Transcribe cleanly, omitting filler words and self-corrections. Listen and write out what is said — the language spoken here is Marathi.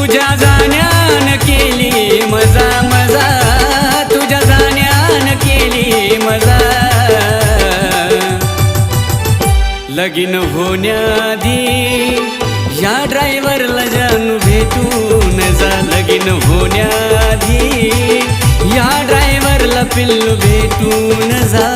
तुझ्या जाण्यान केली मजा मजा, तुझ्या जाण्यान केली मजा। लगीन होण्याआधी या ड्रायव्हरला जानू भेटून जा। लगीन होण्याआधी या ड्रायव्हरला पिल्लू भेटून जा।